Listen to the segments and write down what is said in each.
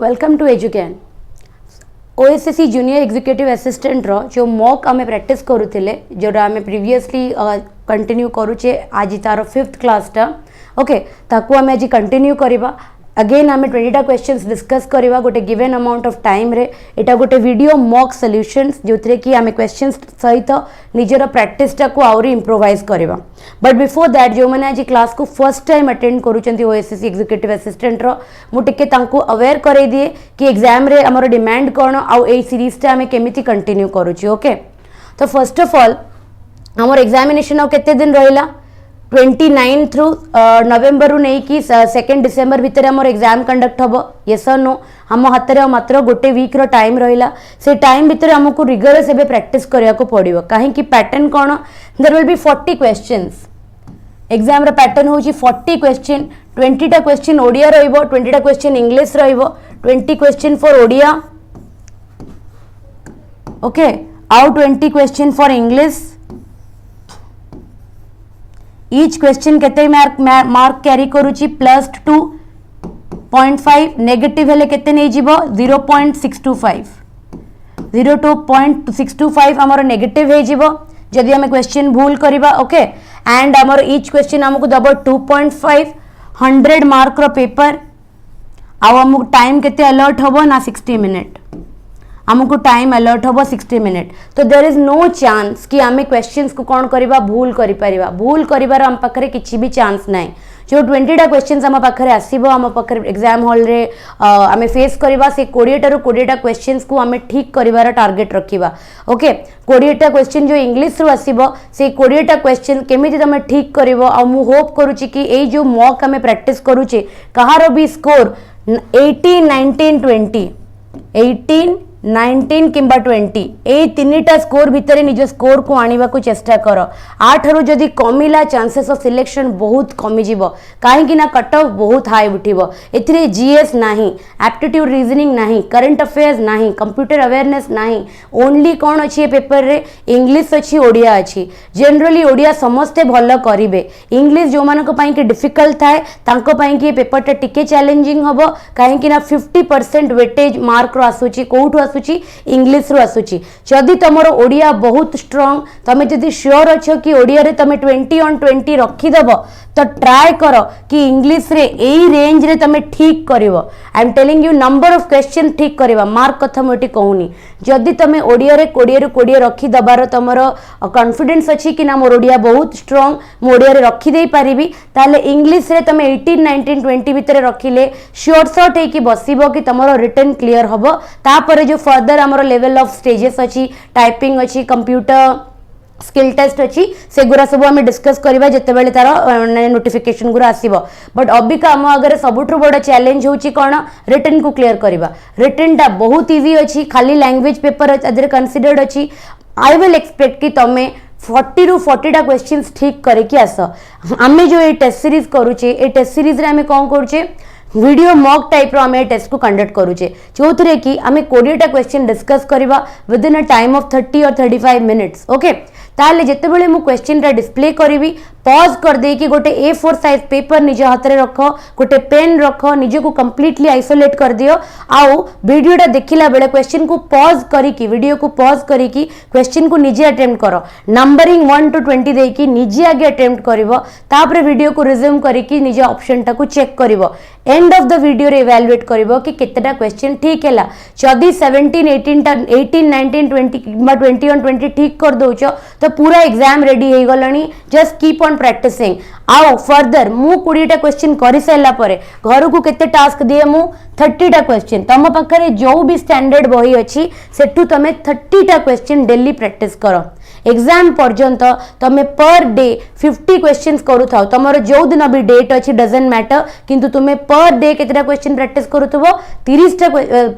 Welcome to एजुकेन OSSC junior executive assistant रो जो मॉक आमे प्रैक्टिस करूथिले जोरा आमे प्रीवियसली कंटिन्यू करूचे आज तार 5th क्लास टा ओके ताकू आमे आज कंटिन्यू करबा अगेन आमे 20टा क्वेश्चंस डिस्कस करबा गोटे गिवन अमाउंट ऑफ टाइम रे एटा गोटे वीडियो मॉक सॉल्यूशंस जोथरे कि आमे क्वेश्चंस सहित निजर प्रैक्टिस टा को आउरी इंप्रोवाइज करबा बट बिफोर दैट जो मैंने आज क्लास को फर्स्ट टाइम अटेंड करूचंती ओएसएससी एग्जीक्यूटिव असिस्टेंट रो मु टिके तांको अवेयर करे दिए कि एग्जाम रे हमर डिमांड कोन आ ए सीरीज टा आमे केमिति कंटिन्यू करूची ओके तो फर्स्ट ऑफ ऑल हमर एग्जामिनेशन आ केते दिन रहिला 29 थ्रू नवेम्बर रु नहीं कि 2 डिसेम्बर भितर हमर एग्जाम कंडक्ट हबो यस और नो हम हाथ रे मात्र गोटे वीक रो टाइम रहिला से टाइम भितर हमको रिगरस एबे प्रैक्टिस करिया को पड़िबो काहे कि पैटर्न कोन there will be 40 questions exam रो पैटर्न होची 40 क्वेश्चन 20 टा क्वेश्चन ओडिया रहिबो 20 टा क्वेश्चन इंग्लिश रहिबो 20 क्वेश्चन फॉर ओडिया ओके आउ 20 question for English each question केते मार्क कैरी करूची +2.5 नेगेटिव हेले केते नै जीवो 0.625 0.625 हमर नेगेटिव हे जीवो जदि हम क्वेश्चन भूल करिबा ओके एंड हमर ईच क्वेश्चन हमको दबो 2.5 100 मार्क रो पेपर आ हमको टाइम केते अलर्ट होबो ना 60 मिनट हमको टाइम अलर्ट होबो 60 मिनट तो देयर इज नो चांस कि आमे क्वेश्चंस को कोन करबा भूल करि परिबा भूल करिबार हम पखरे किछि भी चांस नै जो 20 टा क्वेश्चंस हम पखरे आसीबो हम पखरे एग्जाम हॉल रे आमे फेस करबा से 20 टा रो 20 टा क्वेश्चंस को आमे ठीक करिवार टारगेट रखिबा ओके 20 टा क्वेश्चन जो इंग्लिश रो आसीबो से 20 टा क्वेश्चन केमिति तमे ठीक करिवो आ मु होप करूची कि एई जो मॉक आमे प्रैक्टिस करूचे कहारो भी स्कोर 18 19 20 18 19 किंबा 20 ए तीनटा स्कोर भितर निज स्कोर को आनिबा को चेष्टा कर आठरु जदि कमिला चांसेस ऑफ सिलेक्शन बहुत कमी जीवो काहे कि ना कट ऑफ बहुत हाई उठिबो एथिरे जीएस नाही एप्टीट्यूड रीजनिंग नाही करंट अफेयर्स नाही कंप्यूटर अवेयरनेस नाही ओनली कोन अछि पेपर रे इंग्लिश अछि ओडिया अछि जनरली ओडिया समस्ते भलो करिवे इंग्लिश जो मानको पई कि डिफिकल्ट थाए तांको पई कि पेपर टा टिके चैलेंजिंग हबो काहे कि ना 50% वेटेज मार्क रो आसुची कोठु इंग्लिश रो आसुची जदि तमरो ओडिया बहुत स्ट्रांग तमे जदि श्योर अछो कि ओडिया रे तमे 20 ऑन 20 रखी देबो तो ट्राई करो कि इंग्लिश रे एई रेंज रे तमे ठीक करिवो I am telling you number of question ठीक करिवा मार्क कथा मोटी कहूनी जदि तमे ओडिया रे 20 रखी दबार तमरो कॉन्फिडेंस अछि कि ना मोर ओडिया बहुत स्ट्रांग मो ओडिया रे रखी देई परिबी ताले इंग्लिश रे तमे 18 19 20 भितर रखिले श्योर शॉट हे कि बसिबो कि तमरो रिटन क्लियर हबो तापरे जो फर्दर हमरो लेवल ऑफ स्टेजेस अछि टाइपिंग अछि कंप्यूटर स्किल टेस्ट अच्छी से गुरा सब आम डिस्कस करबा जते बेले तार नोटिफिकेशन गुरा आसीबो बट अबिका हम अगर सबुठु बड़ चैलेंज होची कोन रिटन को क्लियर करबा रिटन टा बहुत इजी अछि खाली लैंग्वेज पेपर अदर कंसीडर्ड अछि आई विल एक्सपेक्ट कि तमे 40 रु 40 टा क्वेश्चंस ठीक करे कि आस आमे जो ए टेस्ट सीरीज करूचे ए टेस्ट सीरीज रे आमे कोन करूचे वीडियो मॉक टाइप रो आमे टेस्ट को कंडक्ट करूचे जोथरे कि आमे 20 टा क्वेश्चन डिस्कस करबा with in a time of 30 और 35 मिनिट्स ओके ताले जते बेले मु क्वेश्चन रा डिस्प्ले करिवि पॉज कर दे कि गोटे A4 साइज पेपर निज हाथ रे रखो गोटे पेन रखो निजे को कंप्लीटली आइसोलेट कर दियो आउ वीडियोटा देखिला बेले क्वेश्चन को पॉज करी कि वीडियो को पॉज करी कि क्वेश्चन को निजे अटेम्प्ट करो नंबरिंग 1 to 20 दे कि निजे आगे अटेम्प्ट करिवो तापरे वीडियो को रिज्यूम करी कि निजे ऑप्शन टा को चेक करिवो एंड ऑफ द वीडियो रे इवैल्यूएट करिवो कि केतेटा क्वेश्चन ठीक हैला जदी 17 18 19 20 किबा 20 ऑन 20 ठीक कर दोचो तो पूरा एग्जाम रेडी हे गलनी जस्ट कीप ऑन प्रैक्टिसिंग आओ फर्दर मु 20 टा क्वेश्चन करि सैला परे घर को केते टास्क दिए मु 30 टा क्वेश्चन तम पाखरे जो भी स्टैंडर्ड बही अछि सेटू तमे 30 टा क्वेश्चन डेली प्रैक्टिस करो एग्जाम पर्यंत तमे पर डे 50 क्वेश्चंस करू थाओ तमरो जो दिन भी डेट अछि डजंट मैटर किंतु तुमे पर डे केतरा क्वेश्चन प्रैक्टिस करूथबो 30 टा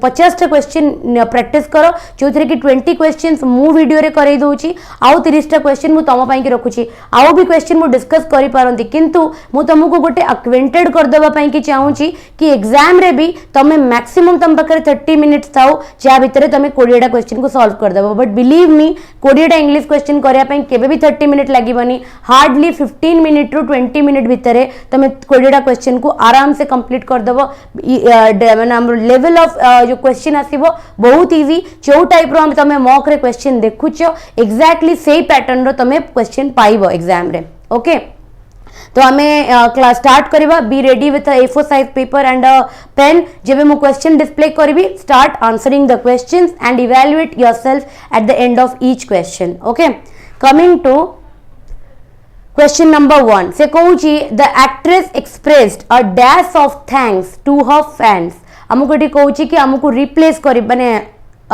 50 टा क्वेश्चन प्रैक्टिस करो जोथरे कि 20 क्वेश्चंस मु वीडियो रे करै दोची आउ 30 टा क्वेश्चन मु तम पई के रखुची आउ भी क्वेश्चन मु डिस्कस करि पारंती किंतु मु तुमको गोटे अक्वेंटेड कर देबा पई कि चाहूची कि एग्जाम रे भी तमे मैक्सिमम तम पकरे 30 मिनिट्स थाओ जा भितरे तमे 20 टा क्वेश्चन को सॉल्व कर देबो बट बिलीव मी 20 टा इंग्लिश क्वेश्चन करने केबे भी 30 मिनिट लगभग हार्डली 15 मिनिट रु 20 मिनिट भितर तुम 20टा क्वेश्चन को आराम से कंप्लीट करदेव माने लेवल ऑफ जो क्वेश्चन आसीबो बहुत इजी जो टाइप रो तुम मॉक रे क्वेश्चन देखुछ एक्जाक्टली सेही पैटर्न रो तुम क्वेश्चन पाइबो एग्जाम रे ओके तो हमें क्लास स्टार्ट करवा be ready with A4 size paper and pen जब मु क्वेश्चन डिस्प्ले करी start answering the questions and evaluate yourself at the end of each question okay coming to question number 1 से कहूँ the actress expressed a dash of thanks to her fans आमको ये कहूँ कि आमको रिप्लेस कर माने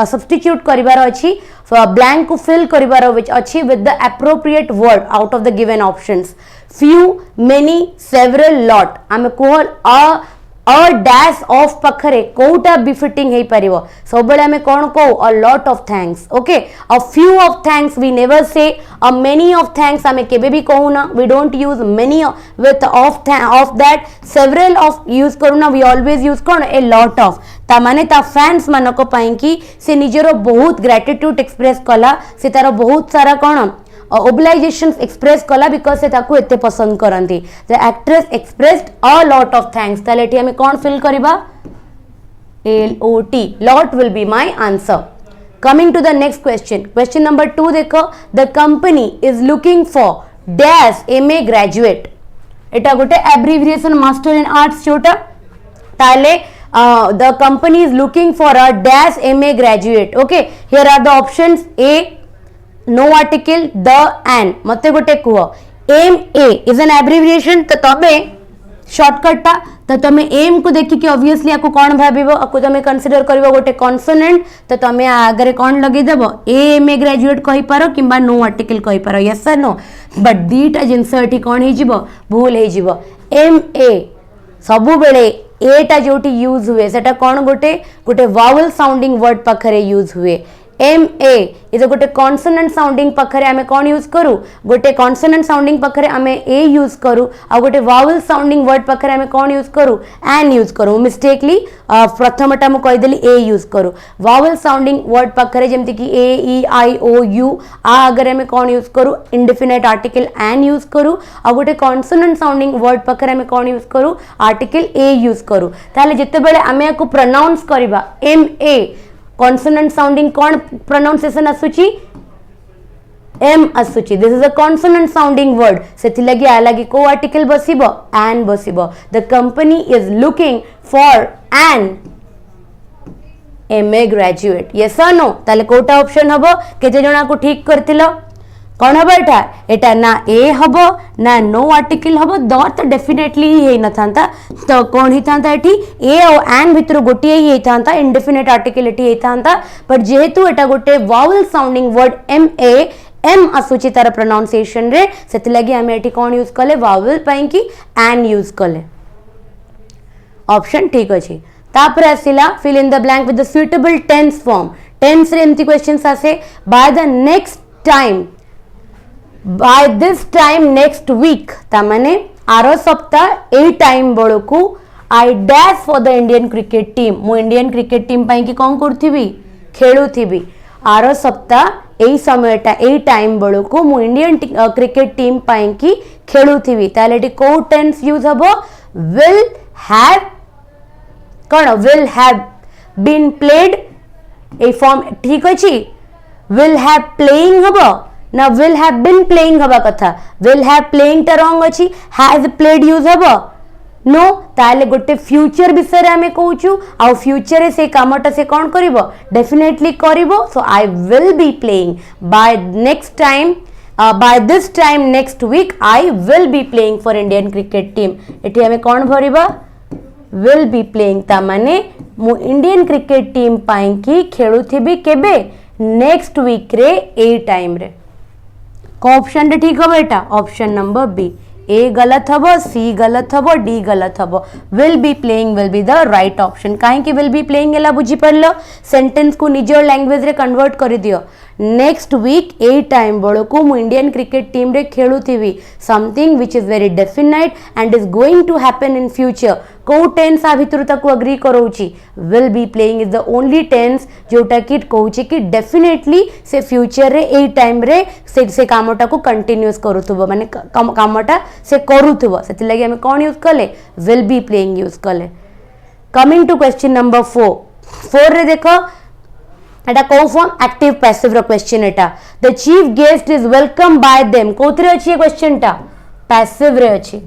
सब्स्टिट्यूट करिवार अछि ब्लैंक को फिल करिवार अछि with the appropriate word out of the given options few many several lot आमे कोहल अ डैश ऑफ पखरे कोटा बिफिटिंग हे परिबो सब बेले आमे कोन को a lot of thanks okay a few of thanks we never say a many of thanks आमे केबे भी कहूना we don't use many with of that several of use करूना वी ऑलवेज यूज कोन ए लॉट ऑफ ता माने ता fans मानको पई कि से निजरो बहुत ग्रेटिट्यूड एक्सप्रेस कला से तार बहुत सारा कोन ओब्लाइजेशंस एक्सप्रेस कला बिकॉज से ताकू एते पसंद करंती the actress expressed a lot of thanks ताले एठी हमें कोन फिल करबा LOT lot will be my answer coming to the next question number 2 देखो the company is looking for dash MA graduate एटा गोटे एब्रिविएशन मास्टर इन आर्ट्स छोटा ताले the company is looking for a dash MA graduate okay here are the options A no article the an मते गोटे कह MA is an abbreviation तो तबे shortcut टा तो तमे एम को देखि कि ऑब्वियसली आपको कौन भाबिबो आपको तमे कंसीडर करबो गोटे कॉन्सोनेंट तो तमे आगरे कौन लगे देबो MA ग्रेजुएट कहि पारो किबा नो आर्टिकल कहि पारो यस सर नो बट दीटा जिंस एठी कौन हे जिवो भूल हे जिवो MA सबु बेले एटा जोटी यूज हुए सेटा कौन गोटे गोटे वावल साउंडिंग वर्ड पाखरे यूज हुए MA इज गोटे कॉन्सोनेंट साउंडिंग पाखरे आमे कौन यूज करू गोटे कॉन्सोनेंट साउंडिंग पाखरे आमे A यूज करू आ गोटे वावल साउंडिंग वर्ड पाखरे आमे कौन यूज करू एन यूज करू मिस्टेकली प्रथमटा मु कहि देली A यूज करू वावल साउंडिंग वर्ड पाखरे जेमति कि A E I O U आ अगर आमे कौन यूज करू इंडेफिनिट आर्टिकल एन यूज करू आ गोटे कॉन्सोनेंट साउंडिंग वर्ड पाखरे आमे कौन यूज करू आर्टिकल A यूज करू ताले जते बेले आमे आको प्रोनाउंस करबा MA कॉन्सोनेंट साउंडिंग कौन प्रोनाउंसिएशन आसुची M आसुची this is a consonant sounding word सेति लगी आ लगी को आर्टिकल बसिबो एन बसिबो the company is looking for an MA graduate yes और नो ताले कोटा ऑप्शन हबो केते जणा को ठीक करथिलो कौन हम एटा ना ए हम ना नो आर्टिकल हम द तो डेफिनेटली ही न था तो कौन ही था ए और एन भितर गोटे ही था इंडेफिनिट आर्टिकल ये था बट जेहेतु एटा गोटे vowel sounding word MA M आसूची तार प्रोनाउंसिएशन रे सेति लगी हमें एटी कौन यूज कले वावल पई कि एन यूज कले ऑप्शन ठीक अछि तापर आसिला fill in the blank with the suitable tense form tense रे एमती क्वेश्चंस आसे by the next time by this time next week तामाने आरो सप्ताह ए टाइम बळकू I dash for the Indian cricket team मु इंडियन क्रिकेट टीम पई कि कोन करथिबी खेलुथिबी आरो सप्ताह ए समयटा ए टाइम बळकू मु इंडियन क्रिकेट टीम पई कि खेलुथिबी ताले टी को टेंस यूज हबो will have cone will have been played A form ठीक अछि will have playing हबो ना will have been playing हबा कथा will have playing ता रॉन्ग अछि has played यूज हबो नो ताले गोटे फ्यूचर विषय रे हमें कहूचु आ फ्यूचर से कामटा से कोन करिवो डेफिनेटली करिवो so I will be playing by next time by this time next week I will be playing for Indian cricket team एठी हमें कोन भरिबा will be playing ता माने मु इंडियन क्रिकेट टीम पाई कि खेलुथिबी केबे नेक्स्ट वीक रे ए टाइम रे को ऑप्शन रे ठीक हो बेटा ऑप्शन नंबर बी ए गलत हबो सी गलत हबो डी गलत हबो will be playing will be the right option काहे कि विल बी प्लेइंग एला बुझी पड़लो सेंटेंस को निजर लैंग्वेज रे कन्वर्ट कर दियो नेक्स्ट वीक ए टाइम बेलू को मु इंडियन क्रिकेट टीम रे खेलुथिबी something which is very definite and is going to happen in future को टेंस आ भितर ताको अग्री करोची will be playing is the only tense जोटा कि कहूची कि डेफिनेटली से फ्यूचर रे ए टाइम रे से कामटा को कंटिन्यूस करूथबो माने कामटा से करूथबो सेति लागि हम कोन यूज कले विल बी प्लेइंग यूज कले। कमिंग टू क्वेश्चन नंबर 4 रे देखो एटा को फॉर्म एक्टिव पैसिव रो क्वेश्चन एटा the chief guest is welcome by them कोथरे अछि क्वेश्चन टा पैसिव रे अछि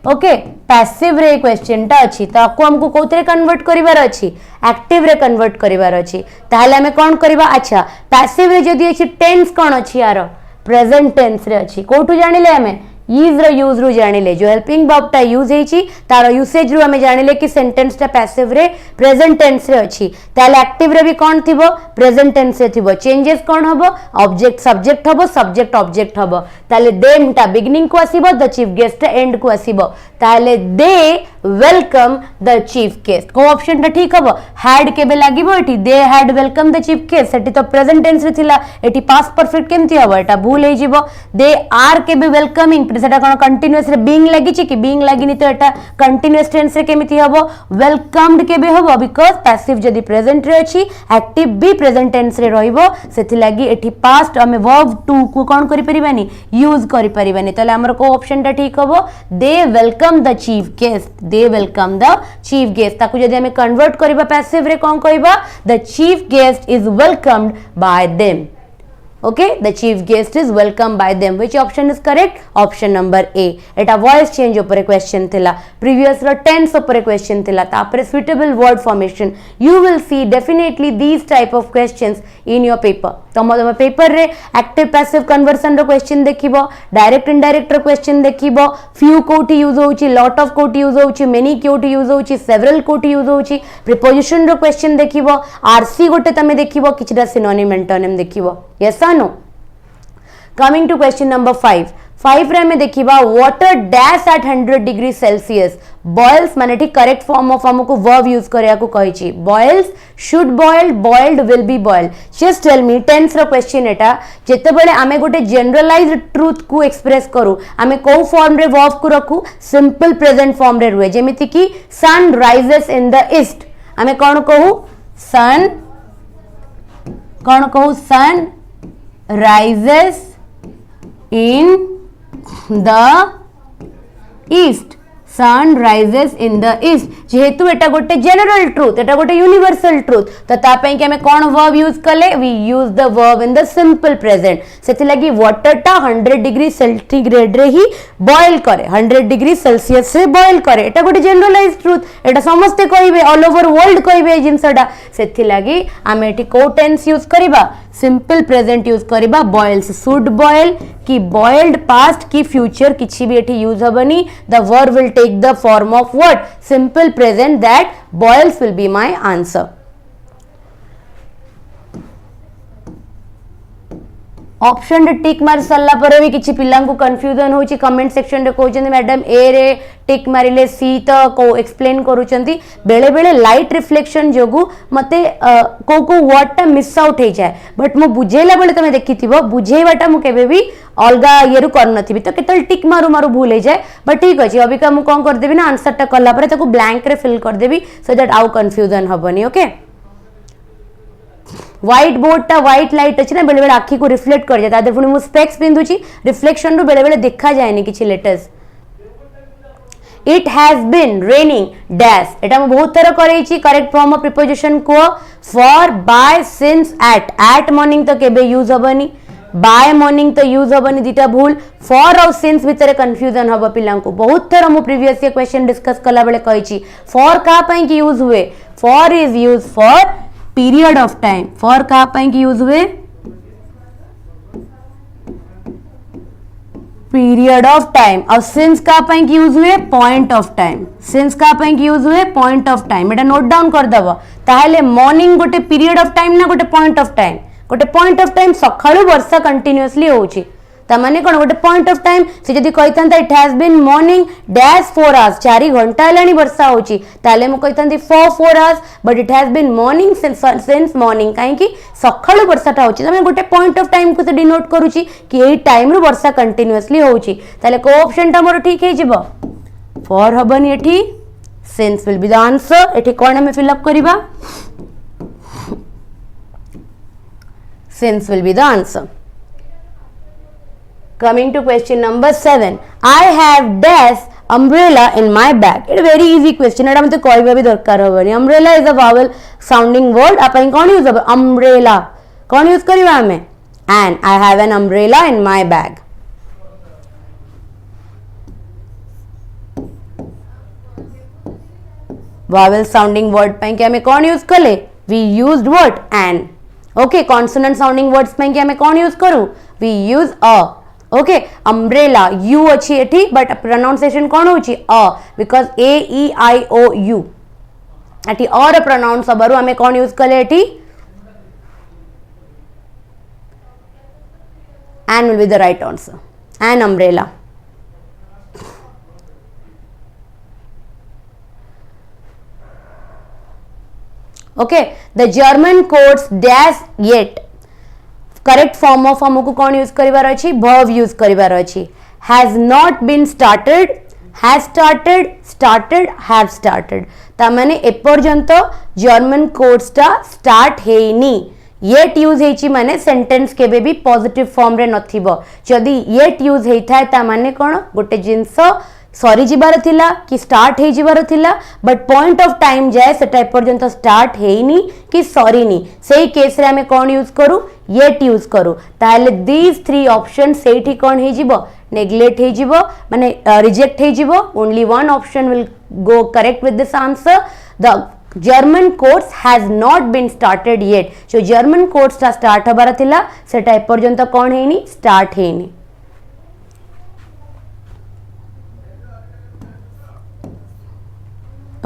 ओके पैसिव रे क्वेश्चन टा अछि ताको हमको कोथरे कन्वर्ट करिवार अछि एक्टिव रे कन्वर्ट करिवार अछि ताहले हमें कोन करबा अच्छा पैसिव रे जदी अछि टेंस कोन अछि यार प्रेजेंट टेंस रे अछि कोठु जानिले हमें यूज रो यूज रू जानिले जो हेल्पिंग वर्ब टा यूज हेची तार यूसेज रू हमें जानिले कि सेंटेंस टा पैसिव रे प्रेजेंट टेंस रे अछि ताले एक्टिव रे भी कोन थिबो प्रेजेंट टेंस रे थिबो चेंजेस कोन हबो ऑब्जेक्ट सब्जेक्ट हबो सब्जेक्ट ऑब्जेक्ट हबो ताले देम टा बिगिनिंग को आसीबो द चीफ गेस्ट एंड को आसीबो ताले दे वेलकम द चीफ गेस्ट को ऑप्शन टा ठीक हबो हैड केबे लागिबो एठी they had welcome the chief guest एठी तो प्रेजेंट टेंस रे थिला एठी पास्ट परफेक्ट केमति हबो एटा भूल हे जिवो दे आर केबे वेलकमिंग सेटा कोन कंटीन्यूअस रे बीइंग लागि छि कि बीइंग लागिनी तो एटा कंटीन्यूअस टेंस रे केमिति हबो वेलकम्ड केबे हबो बिकॉज़ पैसिव जदी प्रेजेंट रे अछि एक्टिव भी प्रेजेंट टेंस रे रहिबो सेति लागि एठी पास्ट हमें वर्ब टू को कोन करि परिबानी यूज करि परिबानी तले हमर को ऑप्शन टा ठीक हबो they welcome the chief guest they welcome the chief guest ताकू जदी हमें कन्वर्ट करबा पैसिव रे कोन कहबा the chief guest is welcomed by them okay the chief guest is welcomed by them which option is correct option number a eta voice change upare question thila previous ro tense upare question thila tapare suitable word formation you will see definitely these type of questions in your paper तम paper रे active passive conversion रो question देखिबो direct indirect रो question देखिबो few कोठी use होउची lot of कोठी use होउची मेनी कोठी यूज होउची सेवरल कोठी यूज होउची प्रीपोजिशन रो क्वेश्चन देखिबो आरसी गोटे तमे देखिबो किछटा सिनोनिम एंटोनिम देखिबो यस और no. Coming to question number 5 रे में देखिबा water dash at 100 degree Celsius boils माने ठीक करेक्ट फॉर्म ऑफ हमको वर्ब यूज करिया को कहि छी boils should boiled boiled will be boiled just tell me tense रो क्वेश्चन एटा जेते बेले आमे गोटे जनरलाइज्ड ट्रुथ को एक्सप्रेस करू आमे को फॉर्म रे वर्ब को रखू सिंपल प्रेजेंट फॉर्म रे रुए जेमिति कि sun rises in the east आमे कोन कहू sun rises in the east sun rises in the east जेहेतु एटा गोटे जनरल ट्रुथ एटा गोटे यूनिवर्सल ट्रुथ तो ता पई कि हमें कोन वर्ब यूज करले we use the verb in the simple present सेति लागि वाटर टा 100 डिग्री सेंटीग्रेड रे ही बॉईल करे 100 डिग्री सेल्सियस से बॉईल करे एटा गोटे जनरलाइज्ड ट्रुथ एटा समस्त कहबे ऑल ओवर वर्ल्ड कहबे जिंसडा सेति लागि हमें एटी को टेंस यूज करिबा सिंपल प्रेजेंट यूज करिबा बॉइल्स शुड बॉइल कि बॉइल्ड पास्ट की फ्यूचर किछि भी एठी यूज हबनी the verb will take the form of what simple present that boils will be my answer. Option रे टिक मार सल्ला पर भी किछि पिल्ला को कंफ्यूजन होची कमेंट सेक्शन रे कहउचंदी मैडम ए रे टिक मारिले सी तो को एक्सप्लेन करूचंती बेले बेले लाइट रिफ्लेक्शन जोगु मते को वर्ड टा मिस आउट हे जाय बट मो बुझेला बेले तमे देखिथिबो बुझेबाटा मु केबे भी अलगा येरु करनथिबी तो केतल टिक मारू मारू भूल हे जाय बट ठीक अछि अभी का मु कोन कर देबी ना आंसर टा करला परे ताको ब्लैंक रे फिल कर देबी सो दैट आउ कंफ्यूजन हबनी ओके व्हाइट बोर्ड टा व्हाइट लाइट अछि ना बेले बेले आखी को रिफ्लेक्ट कर जाता आदर पुनी मु स्पेक्स पिंदुची रिफ्लेक्शन रो बेले बेले देखा जायनी किछि letters it has been raining dash एटा मु बहुत तरह करै छी करेक्ट फॉर्म ऑफ प्रीपोजिशन को for by since at morning तो केबे यूज हबनी बाय मॉर्निंग तो यूज हबनी दीटा भूल फॉर और सिंस भीतर कंफ्यूजन हबो पिल्ला को बहुत थर मु प्रीवियस ये क्वेश्चन डिस्कस कला बेले कहि छी फॉर का पई की यूज हुए for is use for period of time for का पई की यूज हुए पीरियड ऑफ टाइम और सिंस का पई की यूज हुए पॉइंट ऑफ टाइम सिंस का पई की यूज हुए point of time Etah note down कर दबो ताहले मॉर्निंग गोटे पीरियड ऑफ टाइम ना गोटे पॉइंट ऑफ टाइम सखाळु वर्षा कंटिन्यूअसली होउची तामाने कोन गोटे पॉइंट ऑफ टाइम से जदी कहितांता it has been morning dash 4 hours 4 घंटा हेलानी वर्षा होची ताले मु कहितांती for 4 hours but it has been morning since morning काहे कि सखाळु वर्षाटा होची तमे गोटे पॉइंट ऑफ टाइम को से डिनोट करूची कि एई टाइम रु वर्षा कंटीन्यूअसली होची ताले को ऑप्शन टा मोर ठीक हे जिवो फॉर हबनी एठी since will be the answer एठी कोन हमें फिल अप करिबा since will be the answer. Coming to question number 7. I have dash umbrella in my bag. It's a very easy question. एटा मते कहबा भी दरकार होबनी. Umbrella is a vowel sounding word. Upon cone use करबा umbrella. कोन use करबा हमें? And I have an umbrella in my bag. Vowel sounding word ପାଇଁ कि हमें कोन यूज कले? We used what? And. Okay consonant sounding words में कि हमें कौन यूज करूं we use a okay umbrella U अच्छी एठी बट प्रोनाउंसिएशन कौन होची अ because A E I O you एठी और प्रोनाउंस हबारु हमें कौन यूज कले एठी an will be the right answer an umbrella okay the German quotes dash yet correct form of हमको कौन यूज करिवार अछि verb यूज करिवार अछि has not been started has started have started ता माने एपर्यंत जर्मन कोड्स टा start हेनी yet use हेची माने सेंटेंस केबे भी पॉजिटिव फॉर्म रे नथिबो जदी येट यूज हेइथाय ता माने कोन गोटे जिंस सरी जिबार थिला कि स्टार्ट हे जिबार थिला बट पॉइंट ऑफ टाइम जाए सेटा पर्यंत स्टार्ट हेनी कि सरीनी सेही केस रे हमें कोन यूज करू येट यूज करू ताले दीज थ्री ऑप्शन सेठी कोन हे जिवो नेग्लेक्ट हे जिवो माने रिजेक्ट हे जिवो only one option will go correct with this answer the German course has not been started yet जो German course ता स्टार्ट हबार थिला सेटा पर्यंत कोन हेनी स्टार्ट हेनी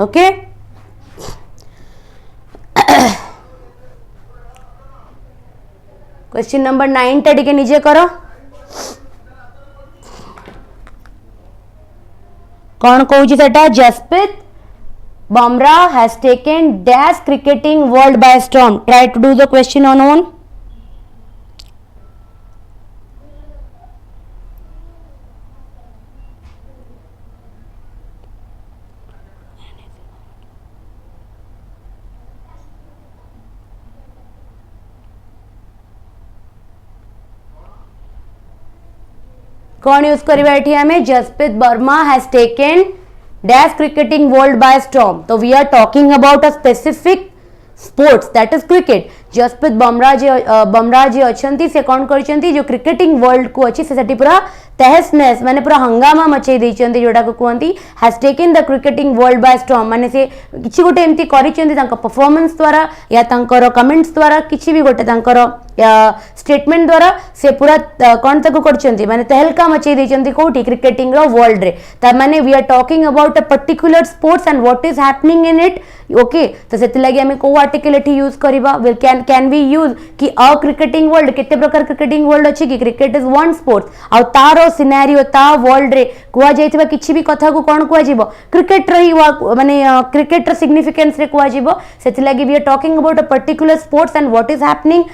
ओके क्वेश्चन नंबर 9 टा टिके निजे करो कौन कहूची सेटा Jasprit Bumrah has taken dash cricketing world by storm try to do the question on own कौन यूज करिबा एठी हमें Jasprit Bumrah has taken dash cricketing world by storm तो we are talking about a specific sports that is cricket Jasprit Bumrah ji अछंती से कौन करछंती जो cricketing world को अछि से सेठी पूरा तहस-नहस माने पूरा हंगामा मचै दैछंती जोडा को कहंती has taken the cricketing world by storm माने से किछि गोटे एम्ति करिछंती तांका परफॉर्मेंस द्वारा या तांकर कमेंट्स द्वारा किछि भी गोटे तांकर स्टेटमेंट द्वारा से पूरा कौन तक करछंती माने तहलका मचै दैछंती कोठी क्रिकेटिंग रो वर्ल्ड रे त माने we are talking about a particular sports and what is happening in it okay तो सेति लागि हमें को आर्टिकल एठी यूज करबा विल कैन वी यूज कि अ क्रिकेटिंग वर्ल्ड केते प्रकार क्रिकेटिंग वर्ल्ड अछि कि क्रिकेट इज वन स्पोर्ट आ तारो सिनेरियो ता वर्ल्ड रे कुआ जाइतबा किछि भी कथा को कोन कुआ जीवो क्रिकेट रही माने क्रिकेट र सिग्निफिकेंस रे कुआ जीवो सेति लागि we are talking about a particular sports and what is happening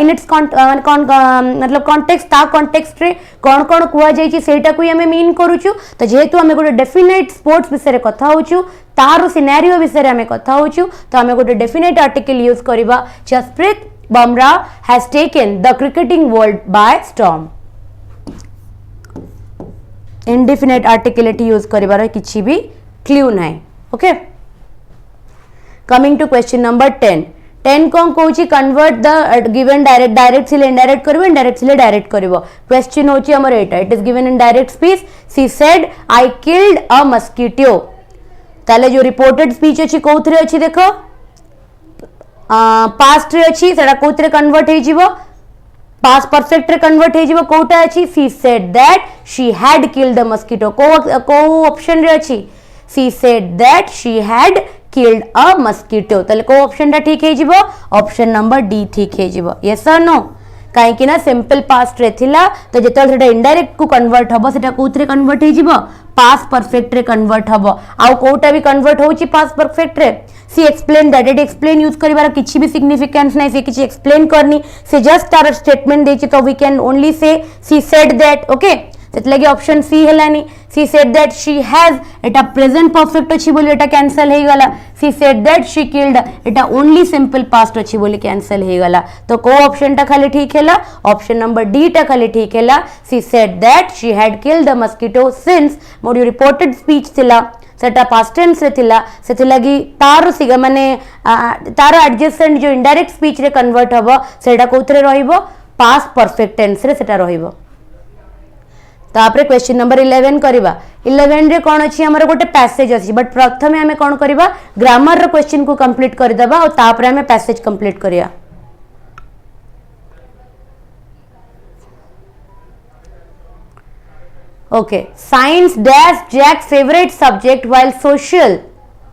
in its मतलब कॉन्टेक्स्ट ता कॉन्टेक्स्ट रे कोन कोन कुआ जाइछि सेटा को हमें मीन करूछु तो जेहेतु हमें गोटे डेफिनेट स्पोर्ट्स विषय रे कथा होछु तार सिनेरियो विषय रे हमें कथा होछु तो हमें गोटे डेफिनेट आर्टिकल यूज करबा Jasprit Bumrah has taken the cricketing world by storm indefinite article एटी यूज करिवार किछि भी क्लू नाही okay coming to question number 10 कौन कहूची कन्वर्ट द गिवन डायरेक्ट से इनडायरेक्ट करबो इनडायरेक्ट से डायरेक्ट करबो क्वेश्चन होची हमर एटा it is given in direct speech she said I killed a mosquito ताले जो रिपोर्टेड स्पीच अछि कोथरे अछि देखो पास्ट रे अछि सेडा कोथरे कन्वर्ट हे जिवो पास्ट परफेक्ट रे कन्वर्ट हे जिवो कोटा अछि सी said that she had killed the mosquito को ऑप्शन रे अछि सी said that she had killed a mosquito तले को ऑप्शन टा ठीक हे जिवो ऑप्शन नंबर डी ठीक हे जिवो यस और नो कहीं ना सिंपल पास्ट रे थिला तो जेतल सेटा इनडायरेक्ट को कन्वर्ट हबो सेटा कोथरे कन्वर्ट हे जिवो पास्ट परफेक्ट रे कन्वर्ट हबो आउ कोटा भी कन्वर्ट होची पास्ट परफेक्ट रे she explain that it explain use करिवार किछि भी सिग्निफिकेंस नै से किछि एक्सप्लेन करनी से जस्ट तार स्टेटमेंट देछि तो we can only say she said that okay सेतलागी ऑप्शन सी हेलानी she said that she has एटा प्रेजेंट परफेक्ट अछि बोली एटा कैंसिल हे गला she said that she killed एटा ओनली सिंपल पास्ट अछि बोली कैंसिल हे गला तो को ऑप्शन टा खाली ठीक हैला ऑप्शन नंबर डी टा खाली ठीक हैला सी said that she had killed the mosquito since more you reported speech थिला सेटा पास्ट टेंस रे थिला सेथिलागी तार सिगा माने तार एडजेसेंट जो इनडायरेक्ट स्पीच रे कन्वर्ट हबो सेटा कोथरे रहिबो पास्ट परफेक्ट टेंस रे सेटा रहिबो तापरे क्वेश्चन नंबर 11 करिबा 11 रे कोन अछि हमर गोटे पैसेज अछि बट प्रथमे हमें कोन करिबा ग्रामर रो क्वेश्चन को कंप्लीट करि दबा और तापरे हमें पैसेज कंप्लीट करिया okay science dash Jack's favourite subject while social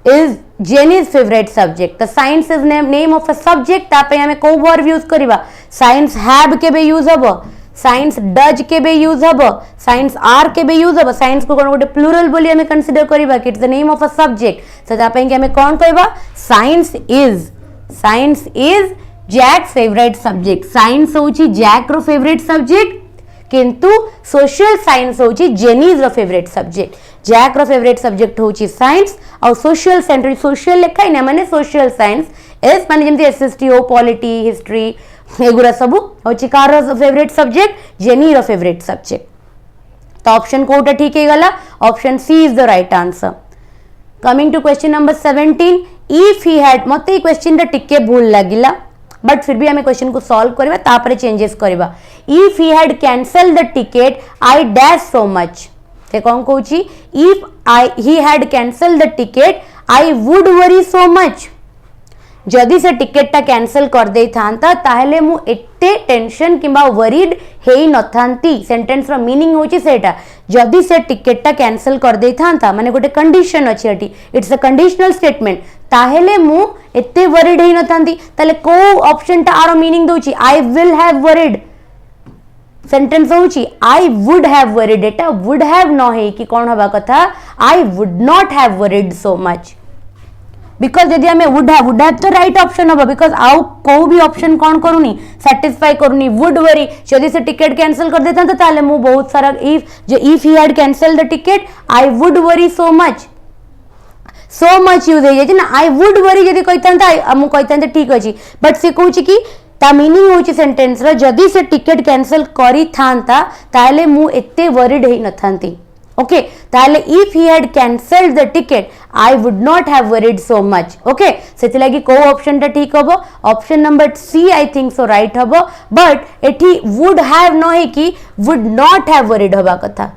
is Jenny's favorite subject. The science is name of a subject. तापे हमें को वर्ब यूज करिबा साइंस हैव के बे यूज हबो साइंस डज के बे यूज हबो साइंस आर के बे यूज हबो साइंस को कोन गोटे प्लूरल बोली हमें कंसीडर करिबा कि it's the name of a subject तो तापे हमें कोन कहबा science is Jack's favourite subject science होची जैक रो फेवरेट सब्जेक्ट किंतु सोशल साइंस होची जेनीज रो फेवरेट सब्जेक्ट जैक रो फेवरेट सब्जेक्ट होची साइंस और सोशल सेंटर सोशल लिखा है ना माने सोशल साइंस एस माने जेमती एसएसटी पॉलिटी हिस्ट्री एगुरा सब होची कार फेवरेट सब्जेक्ट जेनी रो फेवरेट सब्जेक्ट तो ऑप्शन कोटा ठीक है गला option C is the right answer coming to question number 17 if he had मते ई क्वेश्चन रे टिके भूल लागिला बट फिर भी हमें क्वेश्चन को सॉल्व करबा तापरे चेंजेस करबा if he had cancel the ticket I dash so much ते कोन कहूची if he had cancel the ticket I would worry so much जदि से टिकेट टा कैंसल कर दे थांता ताहले मु एते टेंशन किबा वरीड हेई नथांती सेंटेंस रो मीनिंग होची सेटा जदि से टिकेट टा कैंसल कर दे थांता माने गोटे कंडीशन अछि eighty it's a conditional statement ताहले मु एते वरीड हेई नथांती ताले को ऑप्शन टा आरो मीनिंग दोची I will have worried sentence होची आई वुड हैव वरीड एटा वुड हैव न हे कि कोन हबा कथा I would not have worried so much because यदि हमें वुड हैव तो राइट ऑप्शन होबा बिकॉज आउ को भी ऑप्शन कौन करूनी सैटिस्फाई करूनी वुड वरी यदि से टिकट कैंसिल कर देता तो ताले मु बहुत सारा if he had cancel the ticket I would worry so much use हो जाय ना आई वुड वरी यदि कहता मु कहता ठीक अछि बट से कहूची कि ता मीनिंग होची सेंटेंस रो जदि से टिकट कैंसिल करी थांता ताले मु एते वरीड हेई नथांती ओके ताले if he had cancelled the ticket I would not have worried so much okay सेति लागि को ऑप्शन टा ठीक हबो option number C I think so right हबो बट एठी वुड हैव न हे कि वुड नॉट हैव वरीड हबा कथा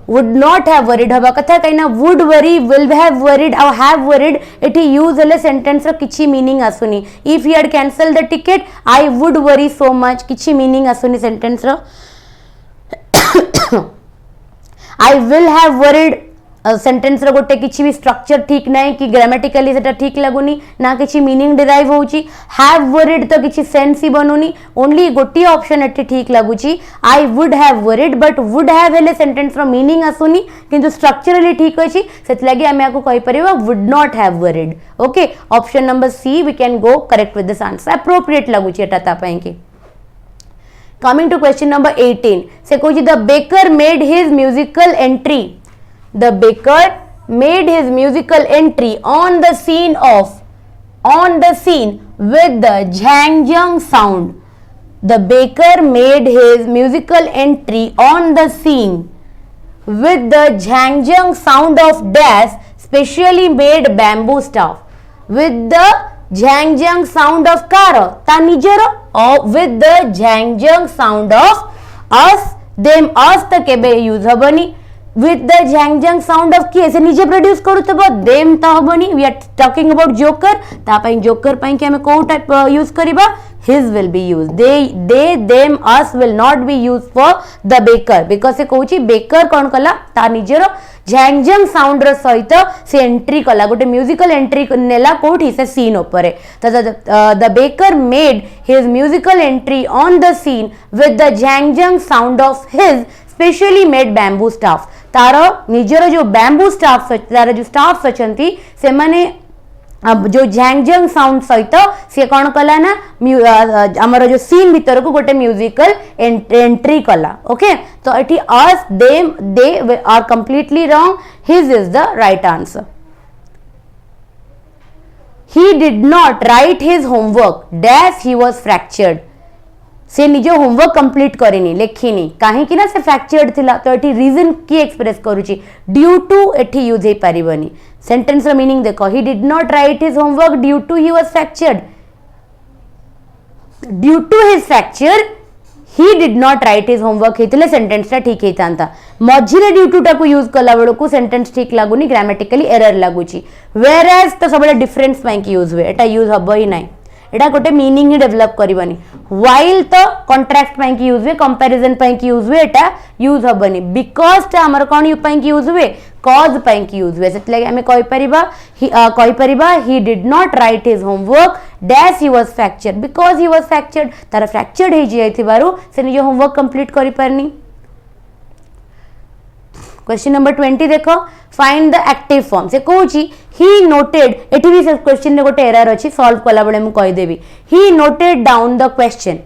वुड नॉट हैव वरीड हबा कथा कहिना would worry will have worried or have worried एठी यूज हले सेंटेंस रो किछि मीनिंग आसुनी if he had cancelled the ticket I would worry so much किछि मीनिंग आसुनी सेंटेंस रो I will have worried sentence रो गोटे किछि भी स्ट्रक्चर ठीक नै कि ग्रामेटिकली सेटा ठीक लागुनी ना किछि मीनिंग डिराइव होउची हैव वरीड तो किछि सेंस ही बनुनी ओनली गोटी ऑप्शन एठी ठीक लागुची I would have worried but would have हेले सेंटेंस रो मीनिंग आसुनी किंतु स्ट्रक्चरली ठीक अछि सेति लागि हम याको कहि परिबा would not have worried okay option number C we can go correct with this answer appropriate लागुची एटा ता पई कि Coming to question number 18, से कोई the baker made his musical entry. The baker made his musical entry on the scene with the jang sound. The baker made his musical entry on the scene with the jang sound of dash specially made bamboo staff. With the jang sound of car ta nijero or with the jang sound of us them us ta kebe use habani with the jang sound of किए से निजे produce करूतबो them ta habani we are talking about joker ता पई joker पई के हमें को type use करबा his will be used. They them us will not be used for the baker because से कहूची baker कौन कला ता निजर झैंगझंग साउंड रो सहित से एंट्री कला गोटे म्यूजिकल एंट्री नेला कोठी से सीन ऊपर तो the baker made his musical entry on the scene with the झैंगझंग sound of his specially made bamboo staff तार निजर जो बैम्बू स्टाफ तार जो स्टाफ अछंती से माने अब जो झैंगझंग साउंड सहित सी कौन कला ना आमर जो सीन भीतर को गोटे म्यूजिकल एंट्री कला ओके तो एठी us them they are completely wrong his is the right answer he did not write his homework dash he was fractured से निज होमवर्क कंप्लीट करेनी लेखिनी कहीं ना से फ्रैक्चर्ड थिला तो एठी रीजन की एक्सप्रेस करूची ड्यू टू एठी यूज हे परिबनी सेंटेंस रो मीनिंग देखो he did not write his homework due to he was fractured due to his fracture he did not write his homework हेतले सेंटेंस टा ठीक हेतांता मझिरे ड्यू टू टा को यूज कला बेलो को सेंटेंस ठीक लागुनी ग्रामेटिकली एरर लागुची वेयर एज तो सबले डिफरेंस पई की यूज हुए एटा यूज हबो ही नाही एटा गोटे मीनिंग ही डेवलप करबनी व्हाइल तो कॉन्ट्रास्ट पई की यूज हुए कंपैरिजन पई की यूज हुए एटा यूज हबनी बिकॉज़ ता हमर कोन यू पई की यूज हुए कॉज पई की यूज हुए सेत लागे हमें कहि परिबा he did not write his homework dash he was fractured because he was fractured तार फ्रैक्चर्ड हे जायथिबारु से निज होमवर्क कंप्लीट करि परनी क्वेश्चन नंबर 20 देखो फाइंड द एक्टिव फॉर्म से कहूची ही नोटेड एठी भी क्वेश्चन ने गोटे एरर अछि सॉल्व कला बेले मु कहि देबी ही noted down the question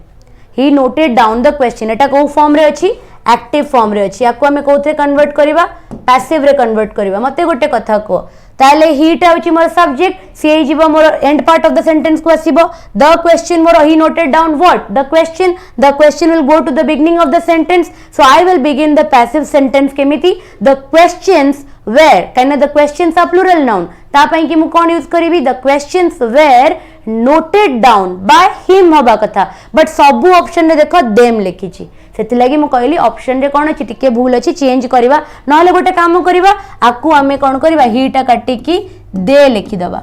he noted down the question एटा को फॉर्म रे अछि एक्टिव फॉर्म रे अछि याको हमें कोथे कन्वर्ट करबा पैसिव रे कन्वर्ट करबा मते गोटे कथा को ताले हीटा होची मोर सब्जेक्ट सी जीवो मोर end part of the sentence को आसीबो द क्वेश्चन मोर he noted down what the question will go to the beginning of the sentence so I will begin the passive sentence केमिति द क्वेश्चंस वेयर काइना the questions are plural noun ता पई कि मु कोन use करबी the questions were noted down by him होबा कथा बट सबु ऑप्शन रे देखो देम लिखिची सेति लागि मु कहली ऑप्शन रे कोन अछि टिके भूल अछि चेंज करबा नहले गोटे काम करबा आकु हमें कोन करबा हीटा काटी की दे लिखि दबा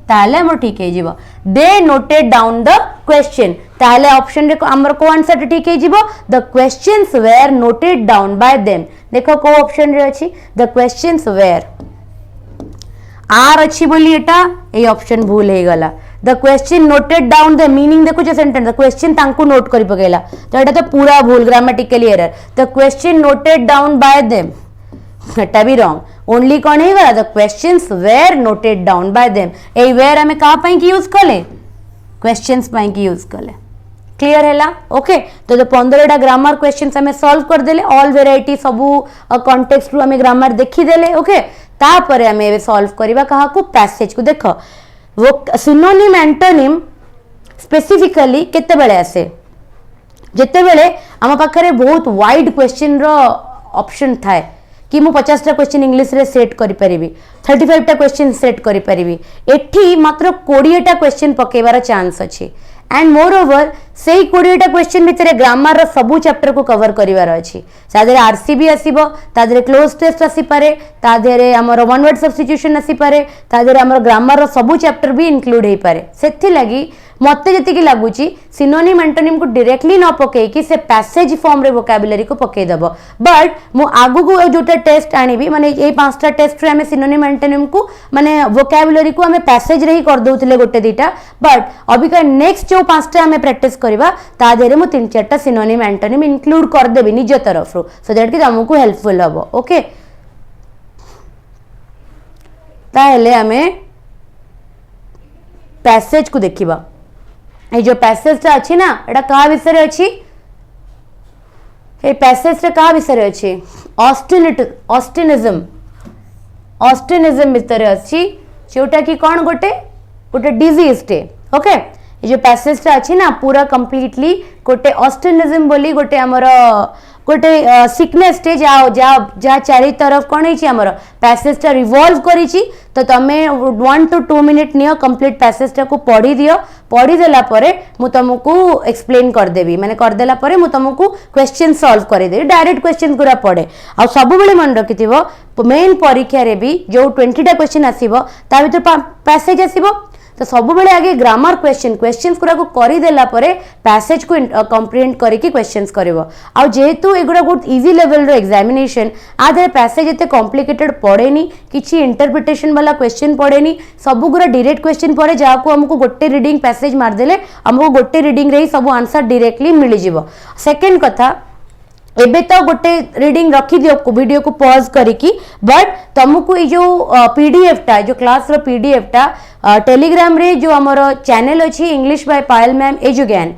ताले हमर ठीक हे जीवो दे नोटेड डाउन द क्वेश्चन ताले ऑप्शन रे हमर को आंसर ठीक हे जीवो the questions were noted down by them देखो को ऑप्शन रे अछि द क्वेश्चंस वेयर आर अच्छी बोली एटा ए ऑप्शन भूल हे गला the question noted down the meaning देखो जे सेंटेंस द क्वेश्चन तांको नोट करि पकेला तो एटा तो पूरा भूल grammatically error the question noted down by them एटा भी रॉन्ग ओनली कोन हे गला the questions were noted down by them ए वेयर हमें का पई की यूज करले क्वेश्चंस पई की यूज करले क्लियर हैला ओके तो द 15टा ग्रामर क्वेश्चंस हमें सॉल्व कर देले ऑल वेराइटी सबु कॉन्टेक्स्ट रु हमें ग्रामर देखि देले ओके तापर हमें सॉल्व करबा कहा को पैसेज को देखो वो सिनोनिम एंटोनिम स्पेसिफिकली केते बेले आसे जेते बेले हम पाखरे बहुत वाइड क्वेश्चन रो ऑप्शन थाए कि मु 50टा क्वेश्चन इंग्लिश रे सेट करि परिबी 35टा क्वेश्चन सेट करि परिबी एठी मात्र 20टा क्वेश्चन पकेबार चांस अछि एंड मोर ओवर से 20टा क्वेश्चन भितर ग्रामर रो सबु चैप्टर को कवर करिवार अछि सादरे आरसीबी आसीबो तादरे क्लोज टेस्ट आसी पारे तादरे हमर वन वर्ड सब्स्टिट्यूशन आसी पारे तादरे हमर ग्रामर रो सबु चैप्टर भी इंक्लूड हे पारे सेथि लागि मते जति की लागुची सिनोनिम एंटोनिम को डायरेक्टली न पके कि से पैसेज फॉर्म रे वोकैबुलरी को पके दबो बट मु आगु को जोटा टेस्ट आनीबी माने ए पांचटा टेस्ट रे हमें सिनोनिम एंटोनिम को माने वोकैबुलरी को हमें पैसेज रे ही कर दोउतले गोटे दीटा बट अभी का नेक्स्ट जो पांचटा हमें प्रैक्टिस करबा ता देरे मु तीन चारटा सिनोनिम एंटोनिम इंक्लूड कर देबी निज तरफ रो सो दैट कि हमकु हेल्पफुल हबो ओके ताहेले हमें पैसेज को देखिबा ए जो पैसेज ता अछि ना एटा का विषय रे अछि ए पैसेज रे का विषय रे अछि ऑस्टिनिज्म भीतर अछि जोटा कि कोन गोटे डिजीज टे ओके ये जो पैसेज ता अछि ना पूरा कंप्लीटली गोटे ऑस्टिनिज्म बोली गोटे हमर गोटे सिकनेस टे जा चारि तरफ कोन हिची हमर पैसेज ता रिवॉल्व करिची तो तमे 1 to 2 minute neo complete passage टा को पढ़ी दियो पढ़ी देला परे मु तुमको एक्सप्लेन कर देबी माने कर देला परे मु तुमको क्वेश्चन सॉल्व कर देबी डायरेक्ट क्वेश्चन गुरा पड़े आ सब बेले मन रखिथिबो मेन परीक्षा रे भी जो 20टा क्वेश्चन आसीबो ता भीतर पैसेज आसीबो तो सब बेले आगे ग्रामर क्वेश्चंस गुरा को करी देला परे पैसेज को कंप्रिहेंड करके क्वेश्चंस करबो आ जेहेतु एगुड़ा बहुत इजी लेवल रो एग्जामिनेशन आधे पैसेज एते कॉम्प्लिकेटेड पड़ेनी किछि इंटरप्रिटेशन वाला क्वेश्चन पड़ेनी सब गुरा डायरेक्ट क्वेश्चन पड़े जाको हमको गोटे रीडिंग पैसेज मार देले हमको गोटे रीडिंग रे सब आंसर डायरेक्टली मिल जिवो सेकंड कथा एबे तो गोटे रीडिंग रखी दियो वीडियो को पॉज करिकी बट तुमको ये जो पीडीएफ टा जो क्लास रो पीडीएफ टा टेलीग्राम रे जो हमर चैनल अछि इंग्लिश बाय पायल मैम एजुज्ञान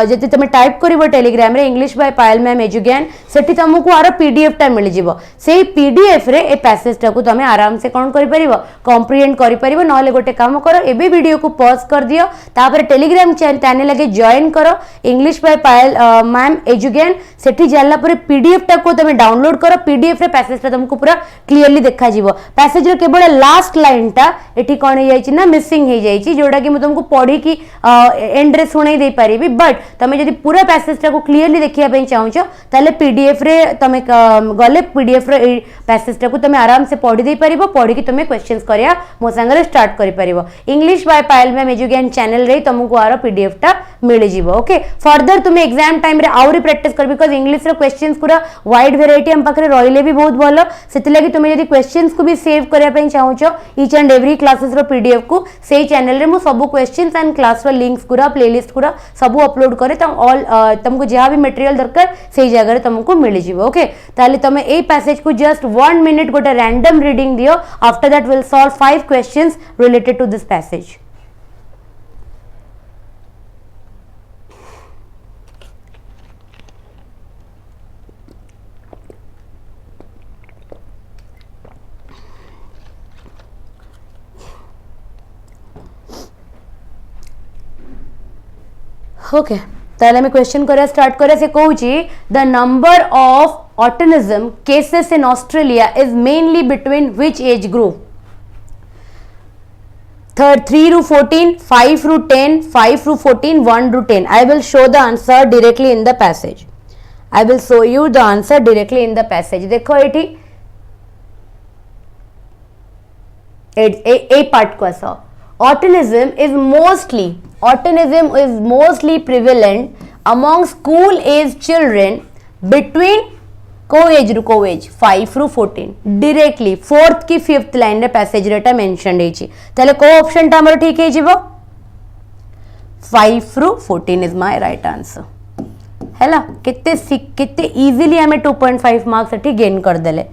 जति तुम टाइप करिवो टेलीग्राम रे इंग्लिश बाय पायल मैम एजुज्ञान सेठी तुमको आरो पीडीएफ टा मिल जिवो सेही पीडीएफ रे ए पैसेज टा को तुम आराम से कोन करि परिवो कॉम्प्रिहेंड करि परिवो नहले गोटे काम करो एबे वीडियो को पॉज कर दियो तापर टेलीग्राम चैनल लगे जॉइन करो इंग्लिश बाय पायल मैम एजुज्ञान सेठी जाला पर पीडीएफ टा को तुम डाउनलोड करो पीडीएफ रे पैसेज टा तुमको पूरा क्लियरली देखा जिवो पैसेज रे केवल लास्ट लाइन टा एठी कोन हे जाईची ना मिसिंग हे जाईची जोडा कि म तुमको पढी की एंड रे सुनाई दे पारिबी बट तमे जदि पूरा पैसेज टा को क्लियरली देखिया पई चाहूचो ताले पीडीएफ रे तमे गले पीडीएफ रे पैसेज टा को तमे आराम से पढी दे पारिबो पढी की तमे क्वेश्चंस करिया मो संगरे स्टार्ट करि पारिबो English by Payal ma'am Edugyan channel रे तुमको आरो पीडीएफ टा मिल जिवो ओके फर्दर तुमे एग्जाम टाइम रे आउरी प्रैक्टिस कर बिकॉज़ इंग्लिश रो क्वेश्चंस पूरा वाइड वैरायटी हम पाखरे रहिले भी बहुत भलो सेति लागि तुमे जदि क्वेश्चंस को भी सेव करिया पई चाहूचो ईच एंड एवरी क्लासेस रो पीडीएफ को सेही चैनल रे मु सब क्वेश्चंस एंड क्लास रो लिंक्स पूरा प्लेलिस्ट पूरा सब अपलोड करे त ऑल तुमको जहाँ भी मटेरियल दरकार से जगह तुमको मिल जिवो ओके ताले तमे ए पैसेज को जस्ट 1 मिनट गोटे रैंडम रीडिंग दियो after that will solve 5 questions related to this passage okay ताले में क्वेश्चन करे स्टार्ट करे से कहूची the number of autism cases in Australia is mainly between which age group 3 to 14 5 to 10 5 to 14 1 to 10 I will show the answer directly in the passage I will show you the answer directly in the passage देखो एठी ए part को आसो autism is mostly prevalent among school age children between को as 5 ru 14 directly fourth की fifth line रे passage रेटा mention हेची ताले को ऑप्शन टा हमर ठीक हे जिवो 5 ru 14 is my right answer हैला केते इजीली हमें 2.5 मार्क्स एठी गेन कर देले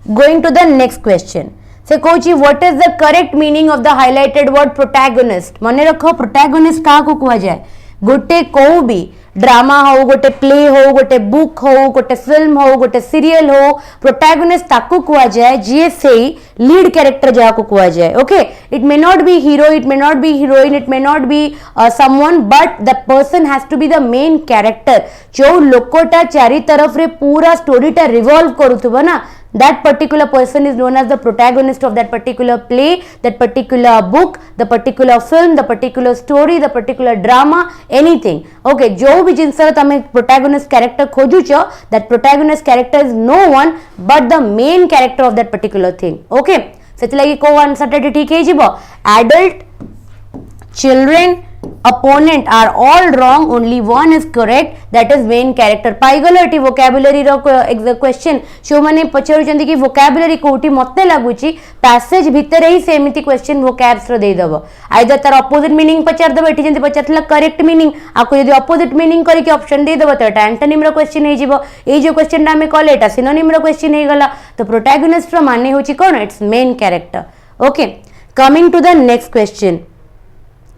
going to the next question से कोची what is the correct meaning of the highlighted word protagonist मने रखो प्रोटैगनिस्ट का को कुआ जाय गोटे को भी ड्रामा हो गोटे प्ले हो गोटे बुक हो गोटे फिल्म हो गोटे सीरियल हो प्रोटैगनिस्ट ताको कुआ जाय जे से लीड कैरेक्टर जा को कुआ जाय okay it may not be hero it may not be heroine it may not be someone but the person has to be the main character जो लोकोटा चारि तरफ रे पूरा स्टोरीटा रिवॉल्व करूथबो ना that particular person is known as the protagonist of that particular play, that particular book, the particular film, the particular story, the particular drama, anything. Okay, जो भी जिनसे तमे protagonist character खोजू छो, that protagonist character is no one but the main character of that particular thing. Okay, सेति को answer ठीक है जिवो adult, children, opponent are all wrong only one is correct that is main character पाइगलो एटी vocabulary रो question जो माने पचारु चंदी कि vocabulary कोठी मते लागुची पैसेज भीतर ही सेमिति क्वेश्चन vocabs रो दे दबो आइदर तार अपोजिट मीनिंग पचार दबो एटी जंदी पचारला करेक्ट मीनिंग आको यदि अपोजिट मीनिंग करी के ऑप्शन दे दबो त एटा एंटोनिम रो क्वेश्चन हे जिवो ए जो क्वेश्चन ना हमें कॉल एटा सिनोनिम रो क्वेश्चन हे गला तो प्रोटैगनिस्ट रो माने होची कोन it's main character okay coming to the next question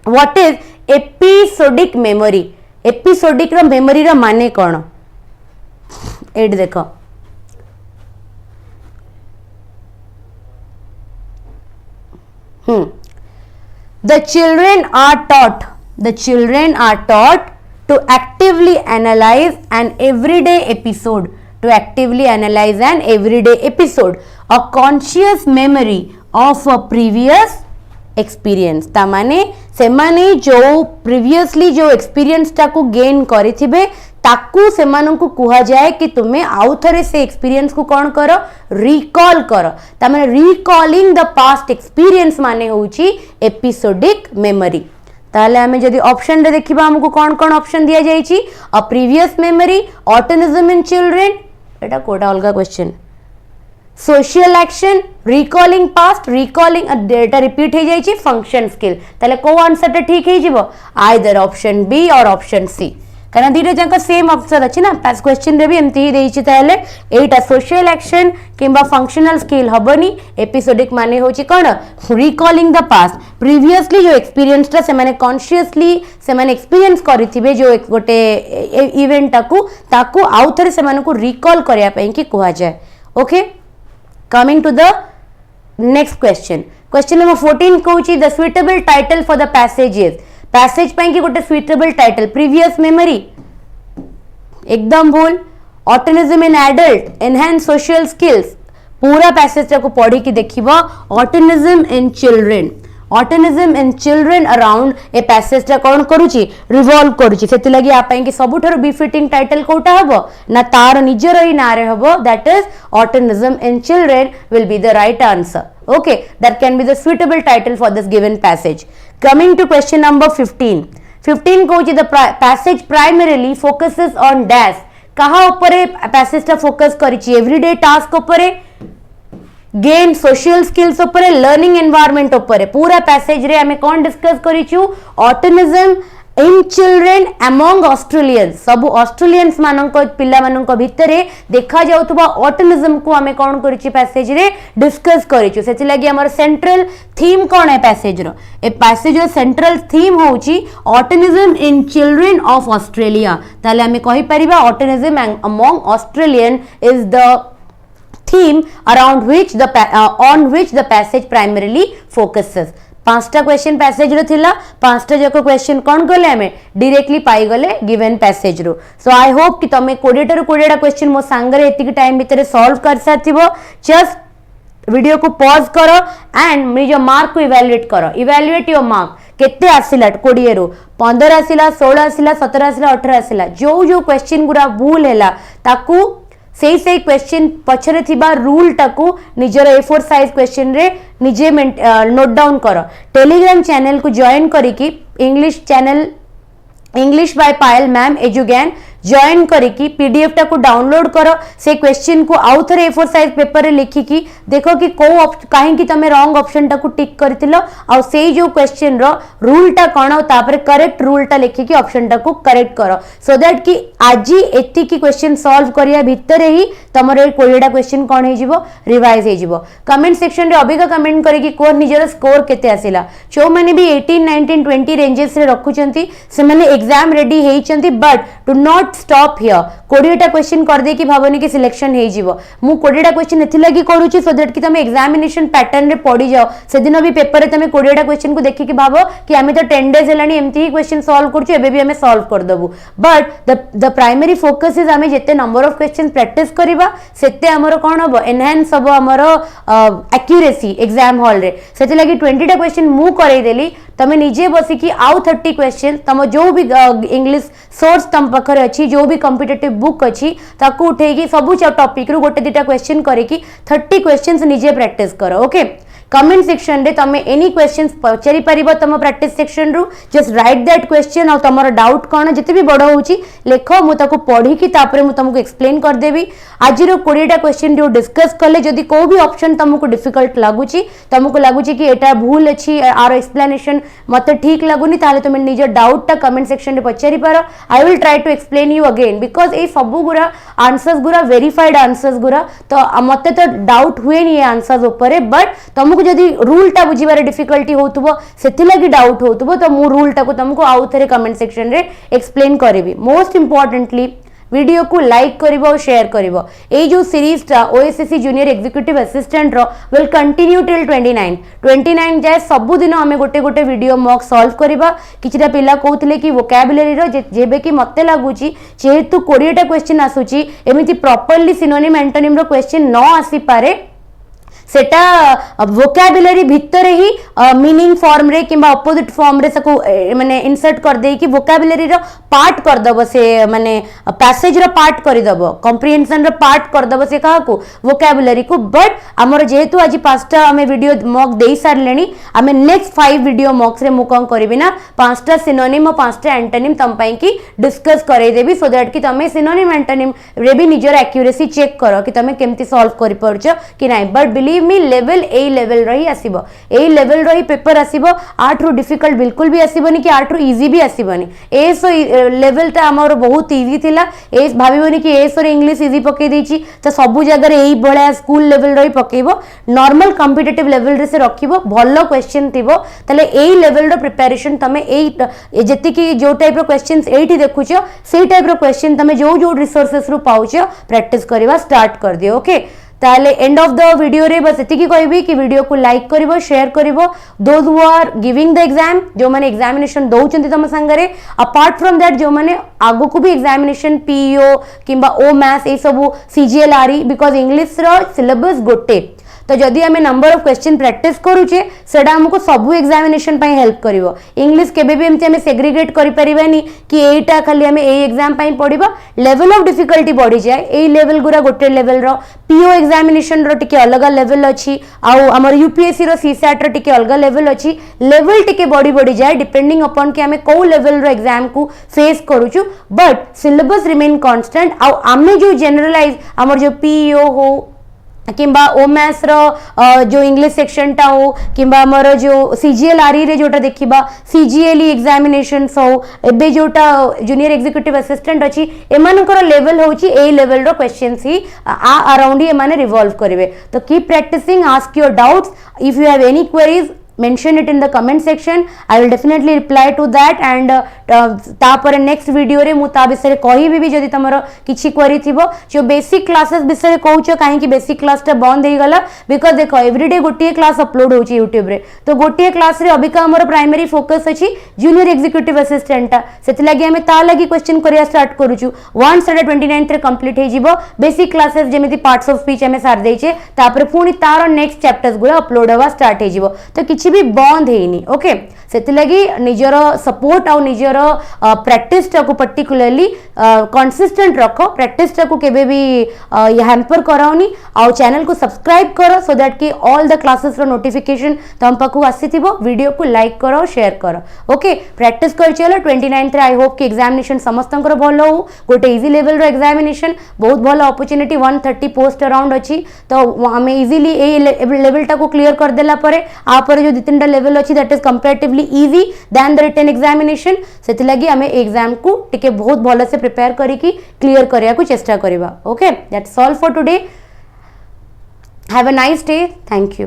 what is episodic memory episodic रो मेमोरी रो माने कोन एड देखो the children are taught to actively analyze an everyday episode a conscious memory of a previous experience तामाने से माने जो प्रीवियसली जो एक्सपीरियंस टा को गेन करिथिबे ताकू सेमानंकु कुहा जाए कि तुम्हें आउ थरे से एक्सपीरियंस को कौन करो रिकॉल करो तमें रिकॉलिंग द पास्ट एक्सपीरियंस माने होउची एपिसोडिक मेमोरी ताले हमें जदि ऑप्शन रे देखिबा हमको कौन कौन ऑप्शन दिया जायछि a previous memory autism in children एटा कोडा अलगा question social action recalling past recalling data repeat हो जायछि फंक्शन स्किल ताले को आंसर टा ठीक हे जिवो आइदर ऑप्शन बी और ऑप्शन सी कारण दीटा जाक सेम आंसर अछि ना पास क्वेश्चन रे भी एमती ही देछि ताले एटा सोशल एक्शन किंबा फंक्शनल स्किल हबनी एपिसोडिक माने होछि कोन रिकॉलिंग द पास्ट प्रीवियसली जो एक्सपीरियंस ता से माने कॉन्शियसली से माने एक्सपीरियंस करिथिबे जो गोटे इवेंट ताकू आउ थरे से माने को रिकॉल करिया पई कि कुहा जाय okay coming to the next question question number 14 कहूची the suitable title for the passages passage पई कि गोटे सुइटेबल टाइटल प्रीवियस मेमोरी एकदम भूल autism in adult enhance social skills पूरा पैसेज को पढ़ी कि देखिबो autism in children autism in children around ए पैसेज टा कोन करूची रिवॉल्व करूची सेति लागि आ पई कि सबुठार बिफिटिंग टाइटल कोटा हबो ना तार निजर ही नारे हबो that is autism in children will be the right answer okay that can be the suitable title for this given passage coming to question number 15 कहूची the passage primarily focuses on dash कहा ऊपरे passage टा focus करिची everyday task ऊपरे gain social skills ऊपरे learning environment ऊपरे पूरा passage रे हमें कौन डिस्कस करिछु autism in children among Australians सब ऑस्ट्रेलियंस मानक पिला मानक भितरे देखा जाउतबा ऑटिज्म को हमें कौन करिछि पैसेज रे डिस्कस करिछु सेति लागि हमर सेंट्रल थीम कौन है पैसेज रो ए पैसेज रो सेंट्रल थीम होउची autism in children of Australia ताले हमें कहि परिबा autism among Australian is the theme around which the on which the passage primarily focuses पांचटा क्वेश्चन पैसेज रो थिला पांचटा जको क्वेश्चन कोन गले हमें डायरेक्टली पाई गले गिवन पैसेज रो सो आई होप कि तमे 20 टा 20 क्वेश्चन मो संगरे एतिक टाइम भीतर सॉल्व कर साथिबो जस्ट वीडियो को पॉज करो एंड निज मार्क को इवैल्यूएट योर मार्क केते आसिला 20 रो 15 आसिला 16 आसिला 17 आसिला 18 आसिला जो क्वेश्चन गुरा भूल हैला ताकू से क्वेश्चन पछरे थिबा रूल टाकू निजर A4 साइज क्वेश्चन रे निजे नोट डाउन करो टेलीग्राम चैनल को जॉइन करिकी English channel English by Payal ma'am एजुगैन जॉइन करिकी पीडीएफ टा को डाउनलोड करो से क्वेश्चन को आउ थरे A4 साइज पेपर रे लिखिकी देखो कि को काहे कि तमे रॉन्ग ऑप्शन टा को टिक करथिलो आ से जो क्वेश्चन रो रूल टा कोन तापर करेक्ट रूल टा लिखिकी ऑप्शन टा को करेक्ट करो सो दैट कि आजी एति की क्वेश्चन सॉल्व करिया भितर ही तमरे 20 टा क्वेश्चन कोन हे जिवो रिवाइज हे जिवो कमेंट सेक्शन रे अबिका कमेंट करिकी को निजर स्कोर केते आसिला जो माने भी 18 19 20 रेंजेस रे रखुचंती से माने एग्जाम रेडी हेइचंती but do not stop here 20 टा क्वेश्चन कर दे कि भावनी कि सिलेक्शन हे जिवो मु 20 टा क्वेश्चन एथि लागि करूची सो दैट कि तमे एग्जामिनेशन पैटर्न रे पड़ी जाओ से दिन भी पेपर रे तमे 20 टा क्वेश्चन को देखि कि भाबो कि हमें तो 10 डेज हेलानी एम्ति ही क्वेश्चन सॉल्व करछु एबे भी हमें सॉल्व कर दबु but the primary focus is हमें जते नंबर ऑफ क्वेश्चन प्रैक्टिस करिबा सेते हमरो कोन हबो एनहांस हबो हमरो एक्यूरेसी एग्जाम हॉल रे सेते लागि 20 टा क्वेश्चन मु करै देली तमे निजे बसी कि आउ 30 क्वेश्चन तम जो भी इंग्लिश सोर्स तम पखरे अछि जो भी कॉम्पिटिटिव बुक अछि ताकू उठेगी सबु टॉपिक रु गोटे दिटा क्वेश्चन करे कि 30 क्वेश्चंस निजे प्रैक्टिस करो ओके कमेंट सेक्शन रे तमे एनी क्वेश्चंस पचारि परिबो तम प्रैक्टिस सेक्शन रु जस्ट राइट दैट क्वेश्चन और तमरो डाउट कोन जते भी बडो होची लेखो मु ताको पढी कि तापरे मु तुमको एक्सप्लेन कर देबी आज रो 20 टा क्वेश्चन जो डिस्कस करले जदी को भी ऑप्शन तुमको डिफिकल्ट लागुची तुमको लागुची कि एटा भूल अछि आर एक्सप्लेनेशन मते ठीक लागुनी ताले तुम निज डाउट टा कमेंट सेक्शन रे पचारि पारो I will try to explain you again because ए सबु गुरा आंसर्स गुरा वेरीफाइड आंसर्स गुरा तो मते तो डाउट हुए नि आंसर्स ऊपर बट तुमको जदी रूल टा बुझिबारे डिफिकल्टी होतबो सेति लागि डाउट होतबो तो मु रूल टा को तुमको आउ थरे कमेंट सेक्शन रे एक्सप्लेन करबी मोस्ट इंपोर्टेंटली वीडियो को लाइक करिवो और शेयर करिवो ए जो सीरीज टा ओएसएससी जूनियर एग्जीक्यूटिव असिस्टेंट रो विल कंटिन्यू टिल 29 जाय सब दिन हमें गोटे गोटे वीडियो मॉक सॉल्व करिबा किछटा पिला कहउतले कि वोकैबुलरी रो जेबे कि मते लागुची जेहेतु 20 टा क्वेश्चन आसुची एमिति प्रॉपर्ली सिनोनिम एंटोनिम रो क्वेश्चन न आसी पारे सेटा वोकाबुलरी भितर ही मीनिंग फॉर्म रे किंबा अपोजिट फॉर्म रे सको माने इंसर्ट कर दे कि वोकाबुलरी रो पार्ट कर दबो से माने पैसेज रो पार्ट कर दबो कॉम्प्रिहेंशन रो पार्ट कर दबो से कहा को वोकाबुलरी को बट हमर जेहेतु आज पांचटा हमें वीडियो मॉक दे सारलेनी हमें नेक्स्ट 5 वीडियो मॉक्स रे मु कोन करबी ना पांचटा सिनोनिम और पांचटा एंटोनिम तम पई की डिस्कस करे देबी सो दैट कि तमे सिनोनिम एंटोनिम रे भी निजर एक्यूरेसी चेक करो कि तमे केमती सॉल्व करि परछो कि नाही but believe me level A level रही आसीबो ए लेवल रही पेपर आसीबो आठरु डिफिकल्ट बिल्कुल भी आसीबोनी कि आठरु इजी भी आसीबोनी ए सो लेवल ता हमर बहुत इजी थिला ए भाबिबोनी कि ए सो रे इंग्लिश इजी पके देची तो सब जगह एई बळा स्कूल लेवल रही पकेबो नॉर्मल कॉम्पिटिटिव लेवल रे से रखिबो भलो क्वेश्चन थिबो तले एई लेवल रो प्रिपरेशन तमे एई जेति कि जो टाइप रो क्वेश्चंस एठी देखुछो सेई टाइप रो क्वेश्चन तमे जो रिसोर्सेस रु पाउछो प्रैक्टिस करबा स्टार्ट कर दियो ओके ताले एंड ऑफ द वीडियो रे बस एति की कहबी कि वीडियो को लाइक करिवो शेयर करिवो those who are giving the exam जो माने एग्जामिनेशन दउचंती तम संगरे अपार्ट फ्रॉम दैट जो माने आगो को भी एग्जामिनेशन पीओ किंबा ओ मैथ्स ए सब सीजीएलआरई बिकॉज इंग्लिश रो सिलेबस गोटे तो जदि आम नंबर ऑफ क्वेश्चन प्रैक्टिस करूचे सेटा हमको सब एग्जामिनेशन पई हेल्प करिवो इंग्लिश केबे भी एमती हमें सेग्रीगेट करि परिबानी कि एटा खाली हमें ए एग्जाम पई पढिबा लेवल ऑफ डिफिकल्टी बढ़ी जाए ए लेवल गुरा गोटे लेवल रो पीओ एग्जामिनेशन रो टिके अलग लेवल अछि आउ हमर यूपीएससी रो सीसैट रो टिके अलग लेवल अछि लेवल टिके बढ़ी जाए डिपेंडिंग अपॉन कि हमें को लेवल रो एग्जाम को फेस करूछु बट सिलेबस रिमेन कांस्टेंट आउ आमे जो जनरलाइज हमर जो पीओ हो किंबा ओमैस रो जो इंग्लिश सेक्शन टा हो किंबा हमर जो सीजीएलआरई रे जोटा देखिबा सीजीएलई एग्जामिनेशन हो एबे जोटा जूनियर एग्जीक्यूटिव असिस्टेंट अछि एमानकर लेवल होची ए लेवल रो क्वेश्चंस ही अराउंड ही माने रिवॉल्व करिवे तो keep practising ask your doubts if you have any queries mention it in the comment section I will definitely reply to that and तापर नेक्स्ट वीडियो रे मु ता विषय कहिबी भी जदि तमरो किछि क्वेरी थिबो जो बेसिक क्लासेस विषय कहउछो काहे कि बेसिक क्लास ता बंद हे गला बिकॉज़ देखो एवरीडे गोटिए क्लास अपलोड होची YouTube रे तो गोटिए क्लास रे अबिका हमर प्राइमरी फोकस अछि जूनियर एग्जीक्यूटिव असिस्टेंट ता सेति लागि हमें ता लागि क्वेश्चन करिया स्टार्ट करूछु 129 रे कंप्लीट हे जिवो बेसिक क्लासेस जेमिति पार्ट्स ऑफ स्पीच हमें सार देइछे तापर पुनी तार नेक्स्ट चैप्टर्स गुला अपलोड होवा स्टार्ट हे जिवो तो किछि भी बंद हेनी ओके सेति लागि निजर सपोर्ट आ निजर प्रैक्टिस टा को पर्टिकुलरली कंसिस्टेंट रखो प्रैक्टिस टा को केबे भी हैम्पर कराओनी आ चैनल को सब्सक्राइब करो सो दैट कि ऑल द क्लासेस रो नोटिफिकेशन तम पाखु आसीथिबो वीडियो को लाइक करो शेयर करो ओके प्रैक्टिस कर चलो 29 रे आई होप कि एग्जामिनेशन समस्तंकर भलो हो गोटे इजी लेवल रो एग्जामिनेशन बहुत भलो अपॉर्चुनिटी 130 पोस्ट अराउंड अछि तो हमें इजीली ए लेवल टा को क्लियर कर देला परे आ परे जो दितिनटा लेवल अछि that is comparatively easy than the written examination सेति लागि हमें एग्जाम को टिके बहुत भलो से प्रिपेयर करी कि क्लियर करिया को चेष्टा करबा okay that's all for today have a nice day thank you